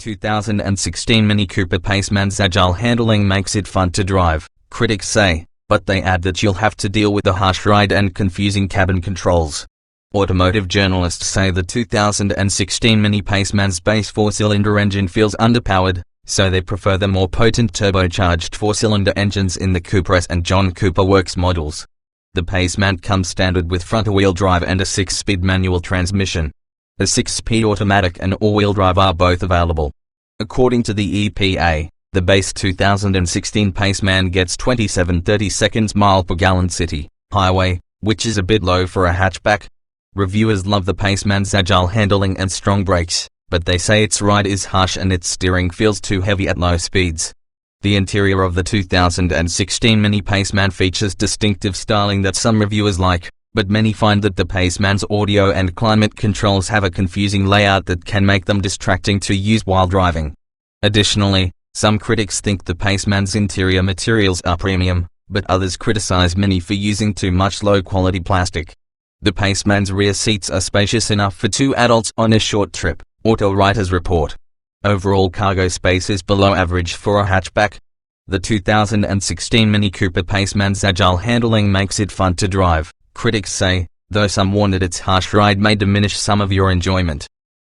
2016 Mini Cooper Paceman's agile handling makes it fun to drive, critics say, but they add that you'll have to deal with the harsh ride and confusing cabin controls. Automotive journalists say the 2016 Mini Paceman's base 4-cylinder engine feels underpowered, so they prefer the more potent turbocharged 4-cylinder engines in the Cooper S and John Cooper Works models. The Paceman comes standard with front-wheel drive and a 6-speed manual transmission. A 6-speed automatic and all-wheel drive are both available. According to the EPA, the base 2016 Paceman gets 27-30 seconds mile per gallon city, highway, which is a bit low for a hatchback. Reviewers love the Paceman's agile handling and strong brakes, but they say its ride is harsh and its steering feels too heavy at low speeds. The interior of the 2016 Mini Paceman features distinctive styling that some reviewers like, but many find that the Paceman's audio and climate controls have a confusing layout that can make them distracting to use while driving. Additionally, some critics think the Paceman's interior materials are premium, but others criticize Mini for using too much low-quality plastic. The Paceman's rear seats are spacious enough for 2 adults on a short trip, auto writers report. Overall cargo space is below average for a hatchback. The 2016 Mini Cooper Paceman's agile handling makes it fun to drive, critics say, though some warn that its harsh ride may diminish some of your enjoyment.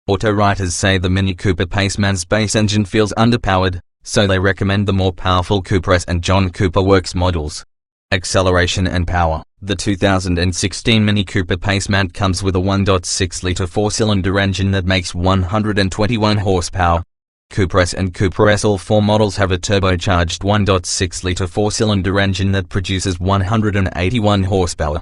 Auto writers say the Mini Cooper Paceman's base engine feels underpowered, so they recommend the more powerful Cooper S and John Cooper Works models. Acceleration and power. The 2016 Mini Cooper Paceman comes with a 1.6-liter 4-cylinder engine that makes 121 horsepower. Cooper S and Cooper S all 4 models have a turbocharged 1.6-liter 4-cylinder engine that produces 181 horsepower.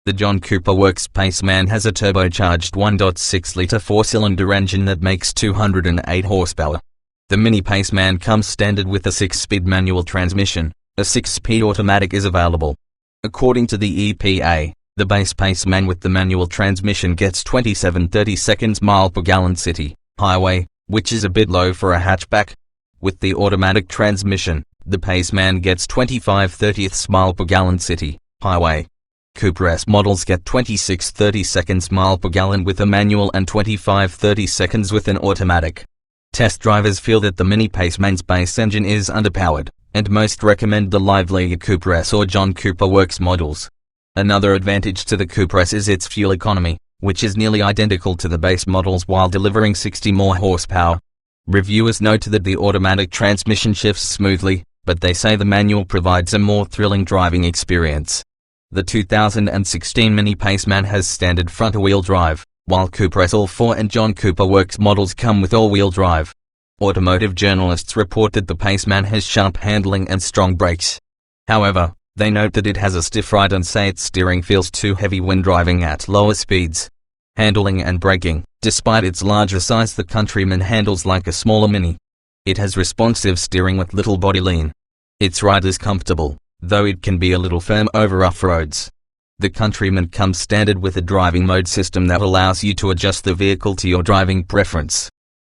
The John Cooper Works Paceman has a turbocharged 1.6-liter 4-cylinder engine that makes 208 horsepower. The Mini Paceman comes standard with a 6-speed manual transmission. A 6-speed automatic is available. According to the EPA, the base Paceman with the manual transmission gets 27-30 seconds mile per gallon city, highway, which is a bit low for a hatchback. With the automatic transmission, the Paceman gets 25-30 mile per gallon city, highway. Cooper S models get 26-30 seconds mile per gallon with a manual and 25-30 seconds with an automatic. Test drivers feel that the Mini Paceman's base engine is underpowered, and most recommend the livelier Cooper S or John Cooper Works models. Another advantage to the Cooper S is its fuel economy, which is nearly identical to the base models while delivering 60 more horsepower. Reviewers note that the automatic transmission shifts smoothly, but they say the manual provides a more thrilling driving experience. The 2016 Mini Paceman has standard front-wheel drive, while Cooper S all 4 and John Cooper Works models come with all-wheel drive. Automotive journalists report that the Paceman has sharp handling and strong brakes. However, they note that it has a stiff ride and say its steering feels too heavy when driving at lower speeds. Handling and braking. Despite its larger size, the Countryman handles like a smaller Mini. It has responsive steering with little body lean. Its ride is comfortable, though it can be a little firm over rough roads. The Countryman comes standard with a driving mode system that allows you to adjust the vehicle to your driving preference.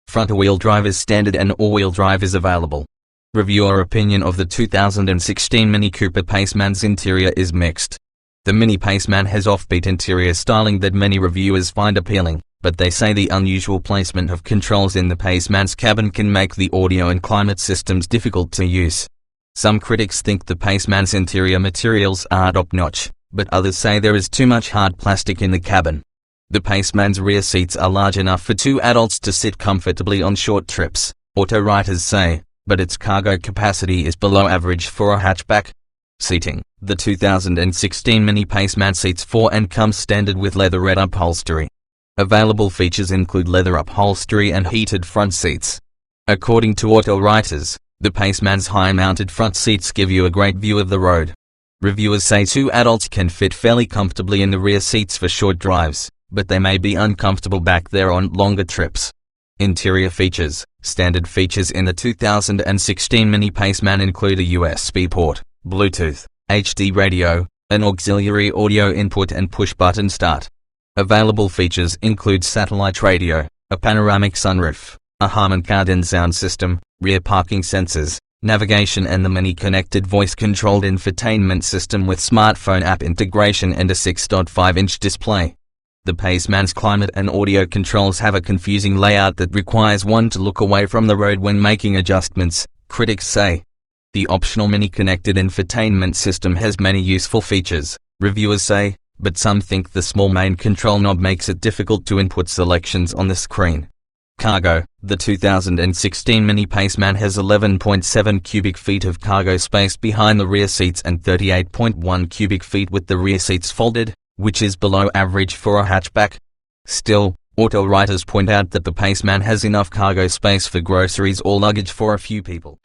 Front-wheel drive is standard and all-wheel drive is available. Reviewer opinion of the 2016 Mini Cooper Paceman's interior is mixed. The Mini Paceman has offbeat interior styling that many reviewers find appealing, but they say the unusual placement of controls in the Paceman's cabin can make the audio and climate systems difficult to use. Some critics think the Paceman's interior materials are top-notch, but others say there is too much hard plastic in the cabin. The Paceman's rear seats are large enough for 2 adults to sit comfortably on short trips, auto writers say, but its cargo capacity is below average for a hatchback. Seating. The 2016 Mini Paceman seats 4 and comes standard with leatherette upholstery. Available features include leather upholstery and heated front seats. According to auto writers, the Paceman's high-mounted front seats give you a great view of the road. Reviewers say 2 adults can fit fairly comfortably in the rear seats for short drives, but they may be uncomfortable back there on longer trips. Interior features. Standard features in the 2016 Mini Paceman include a USB port, Bluetooth, HD radio, an auxiliary audio input and push-button start. Available features include satellite radio, a panoramic sunroof, a Harman Kardon sound system, rear parking sensors, navigation and the Mini connected voice-controlled infotainment system with smartphone app integration and a 6.5-inch display. The Paceman's climate and audio controls have a confusing layout that requires one to look away from the road when making adjustments, critics say. The optional mini connected infotainment system has many useful features, reviewers say, but some think the small main control knob makes it difficult to input selections on the screen. Cargo. The 2016 Mini Paceman has 11.7 cubic feet of cargo space behind the rear seats and 38.1 cubic feet with the rear seats folded, which is below average for a hatchback. Still, auto writers point out that the Paceman has enough cargo space for groceries or luggage for a few people.